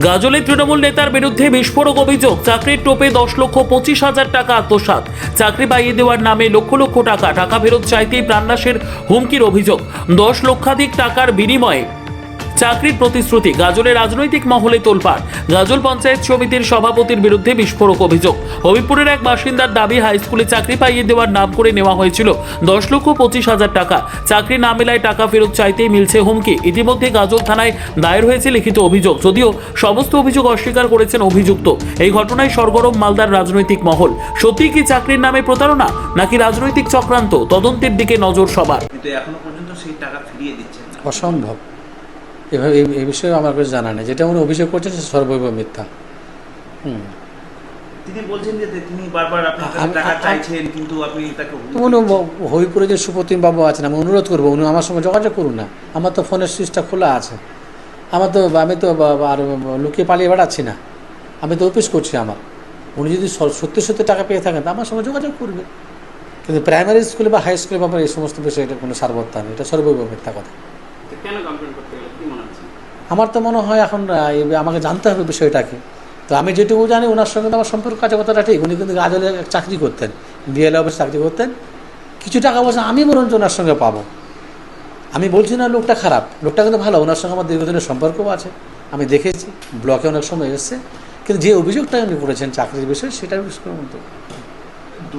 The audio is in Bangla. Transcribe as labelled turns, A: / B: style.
A: গাজলে তৃণমূল নেতার বিরুদ্ধে বিস্ফোরক অভিযোগ, চাকরির টোপে 10,25,000 টাকা আত্মসাৎ। চাকরি পাইয়ে দেওয়ার নামে লক্ষ লক্ষ টাকা ফেরত চাইতেই প্রাণনাশের হুমকির অভিযোগ। 10 লক্ষাধিক টাকার বিনিময়ে চাকরির প্রতিশ্রুতি। গাজলে রাজনৈতিক মহলে তোলপাড়। গাজল পঞ্চায়েত সমিতির সভাপতির বিরুদ্ধে বিস্ফোরক অভিযোগ। হবিপুরের এক বাসিন্দার দাবি, হাই স্কুলে চাকরি পাইয়ে দেওয়ার নাম করে নেওয়া হয়েছিল 10,25,000 টাকা। চাকরি না মেলায় টাকা ফেরত চাইতেই মিলছে হুমকি। ইতিমধ্যে গাজল থানায় দায়ের হয়েছে লিখিত অভিযোগ, যদিও সমস্ত অভিযোগ অস্বীকার করেছেন অভিযুক্ত। এই ঘটনায় সরগরম মালদার রাজনৈতিক মহল। সত্যি কি চাকরির নামে প্রতারণা, নাকি রাজনৈতিক চক্রান্ত? তদন্তের দিকে নজর সবার।
B: কিন্তু এখনো পর্যন্ত সেই টাকা ফিরিয়ে দিচ্ছেন না।
C: অসম্ভব। এভাবে এই বিষয়ে আমার কাছে জানা নেই। যেটা উনি অভিযোগ করছেন সে সর্বৈব মিথ্যা।
B: তিনি বলছেন যে তিনি বারবার আপনার কাছে টাকা চাইছেন, কিন্তু আপনি তাকে
C: উনি হবিপুরে যে সুপ্রতিম বাবু আছেন, আমি অনুরোধ করবো উনি আমার সঙ্গে যোগাযোগ করুন না। আমার তো ফোনের সুইচটা খোলা আছে। আমি তো আর লুকিয়ে পালিয়ে বেড়াচ্ছি না। আমি তো অফিস করছি আমার। উনি যদি সত্যি সত্যি টাকা পেয়ে থাকেন তা আমার সঙ্গে যোগাযোগ করবে। কিন্তু প্রাইমারি স্কুলে বা হাই স্কুলে ব্যাপারে এই সমস্ত বিষয়ে এটা কোনো সারবত্তা নেই। এটা সর্বৈব মিথ্যা কথা।
D: কেন কমপ্লেন করতে গেলে কি মনে হচ্ছে?
C: আমার তো মনে হয় এখন আমাকে জানতে হবে বিষয়টাকে। তো আমি যেটুকু জানি, ওনার সঙ্গে তো আমার সম্পর্ক আছে, কথাটা ঠিক। উনি কিন্তু গাজলে চাকরি করতেন, বিএলএ অফিসে চাকরি করতেন। কিছু টাকা পয়সা আমি বরঞ্চ ওনার সঙ্গে পাবো। আমি বলছি না লোকটা খারাপ, লোকটা কিন্তু ভালো। ওনার সঙ্গে আমার দীর্ঘদিনের সম্পর্কও আছে, আমি দেখেছি, ব্লকে অনেক সময় এসেছে। কিন্তু যে অভিযোগটা উনি করেছেন চাকরির বিষয়ে, সেটার বিষয়ে